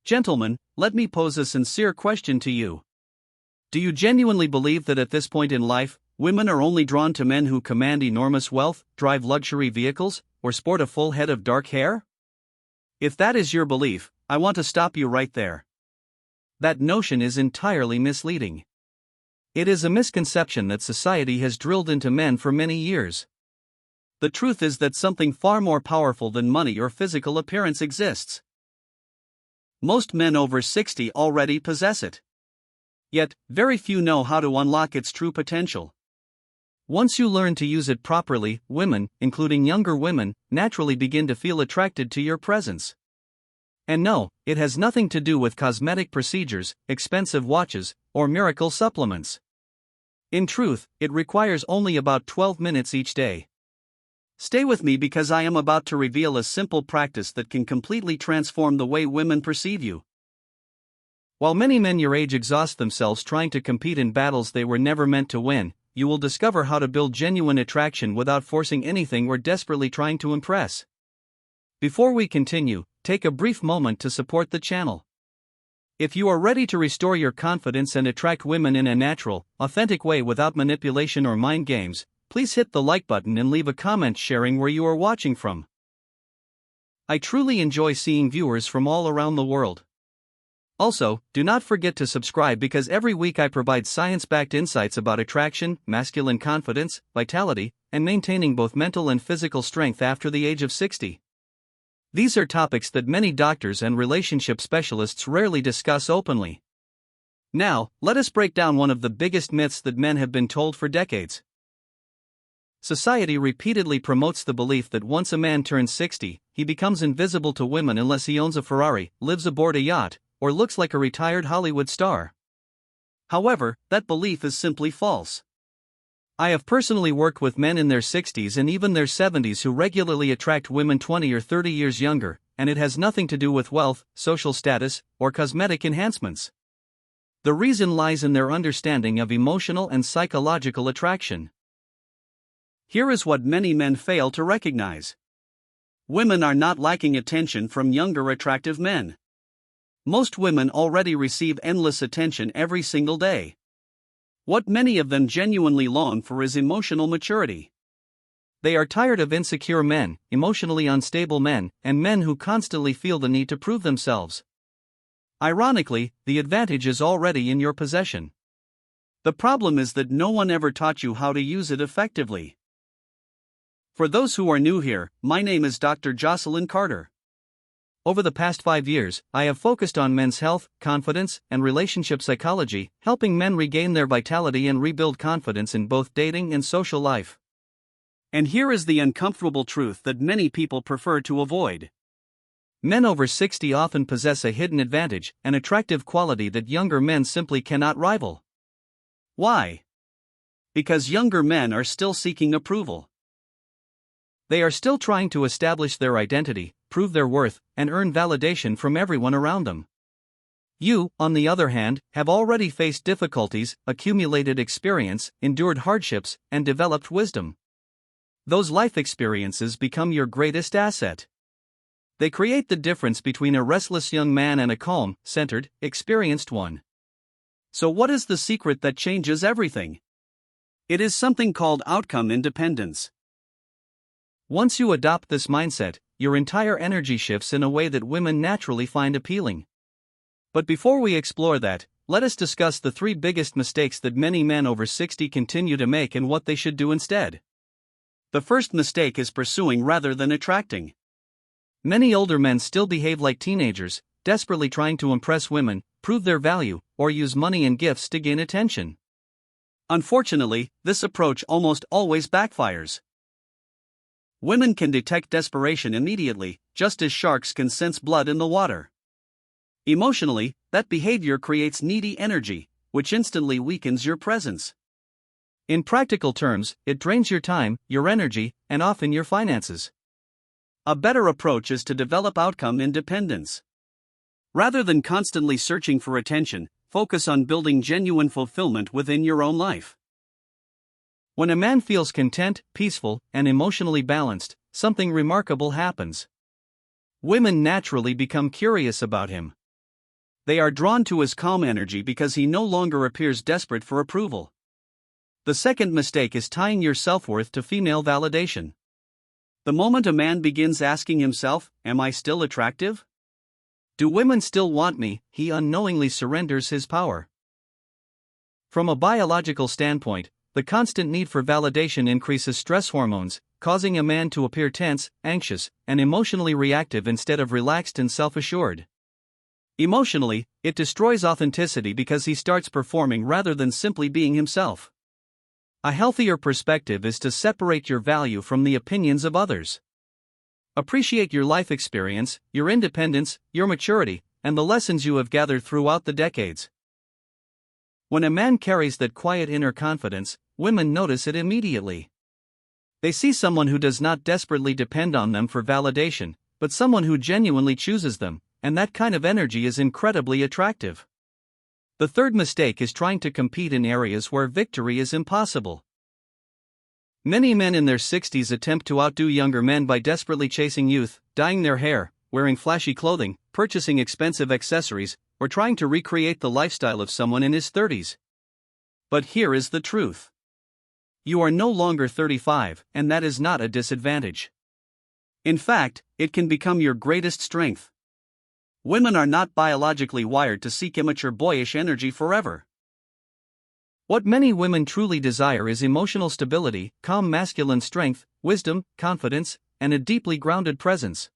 Gentlemen, let me pose a sincere question to you. Do you genuinely believe that at this point in life, women are only drawn to men who command enormous wealth, drive luxury vehicles, or sport a full head of dark hair? If that is your belief, I want to stop you right there. That notion is entirely misleading. It is a misconception that society has drilled into men for many years. The truth is that something far more powerful than money or physical appearance exists. Most men over 60 already possess it. Yet, very few know how to unlock its true potential. Once you learn to use it properly, women, including younger women, naturally begin to feel attracted to your presence. And no, it has nothing to do with cosmetic procedures, expensive watches, or miracle supplements. In truth, it requires only about 12 minutes each day. Stay with me because I am about to reveal a simple practice that can completely transform the way women perceive you. While many men your age exhaust themselves trying to compete in battles they were never meant to win, you will discover how to build genuine attraction without forcing anything or desperately trying to impress. Before we continue, take a brief moment to support the channel. If you are ready to restore your confidence and attract women in a natural, authentic way without manipulation or mind games, please hit the like button and leave a comment sharing where you are watching from. I truly enjoy seeing viewers from all around the world. Also, do not forget to subscribe because every week I provide science-backed insights about attraction, masculine confidence, vitality, and maintaining both mental and physical strength after the age of 60. These are topics that many doctors and relationship specialists rarely discuss openly. Now, let us break down one of the biggest myths that men have been told for decades. Society repeatedly promotes the belief that once a man turns 60, he becomes invisible to women unless he owns a Ferrari, lives aboard a yacht, or looks like a retired Hollywood star. However, that belief is simply false. I have personally worked with men in their 60s and even their 70s who regularly attract women 20 or 30 years younger, and it has nothing to do with wealth, social status, or cosmetic enhancements. The reason lies in their understanding of emotional and psychological attraction. Here is what many men fail to recognize. Women are not lacking attention from younger attractive men. Most women already receive endless attention every single day. What many of them genuinely long for is emotional maturity. They are tired of insecure men, emotionally unstable men, and men who constantly feel the need to prove themselves. Ironically, the advantage is already in your possession. The problem is that no one ever taught you how to use it effectively. For those who are new here, my name is Dr. Jocelyn Carter. Over the past 5 years, I have focused on men's health, confidence, and relationship psychology, helping men regain their vitality and rebuild confidence in both dating and social life. And here is the uncomfortable truth that many people prefer to avoid. Men over 60 often possess a hidden advantage, an attractive quality that younger men simply cannot rival. Why? Because younger men are still seeking approval. They are still trying to establish their identity, prove their worth, and earn validation from everyone around them. You, on the other hand, have already faced difficulties, accumulated experience, endured hardships, and developed wisdom. Those life experiences become your greatest asset. They create the difference between a restless young man and a calm, centered, experienced one. So what is the secret that changes everything? It is something called outcome independence. Once you adopt this mindset, your entire energy shifts in a way that women naturally find appealing. But before we explore that, let us discuss the 3 biggest mistakes that many men over 60 continue to make and what they should do instead. The first mistake is pursuing rather than attracting. Many older men still behave like teenagers, desperately trying to impress women, prove their value, or use money and gifts to gain attention. Unfortunately, this approach almost always backfires. Women can detect desperation immediately, just as sharks can sense blood in the water. Emotionally, that behavior creates needy energy, which instantly weakens your presence. In practical terms, it drains your time, your energy, and often your finances. A better approach is to develop outcome independence. Rather than constantly searching for attention, focus on building genuine fulfillment within your own life. When a man feels content, peaceful, and emotionally balanced, something remarkable happens. Women naturally become curious about him. They are drawn to his calm energy because he no longer appears desperate for approval. The second mistake is tying your self-worth to female validation. The moment a man begins asking himself, "Am I still attractive? Do women still want me?" he unknowingly surrenders his power. From a biological standpoint, the constant need for validation increases stress hormones, causing a man to appear tense, anxious, and emotionally reactive instead of relaxed and self-assured. Emotionally, it destroys authenticity because he starts performing rather than simply being himself. A healthier perspective is to separate your value from the opinions of others. Appreciate your life experience, your independence, your maturity, and the lessons you have gathered throughout the decades. When a man carries that quiet inner confidence, women notice it immediately. They see someone who does not desperately depend on them for validation, but someone who genuinely chooses them, and that kind of energy is incredibly attractive. The third mistake is trying to compete in areas where victory is impossible. Many men in their 60s attempt to outdo younger men by desperately chasing youth, dyeing their hair, wearing flashy clothing, purchasing expensive accessories, or trying to recreate the lifestyle of someone in his 30s. But here is the truth. You are no longer 35, and that is not a disadvantage. In fact, it can become your greatest strength. Women are not biologically wired to seek immature boyish energy forever. What many women truly desire is emotional stability, calm masculine strength, wisdom, confidence, and a deeply grounded presence.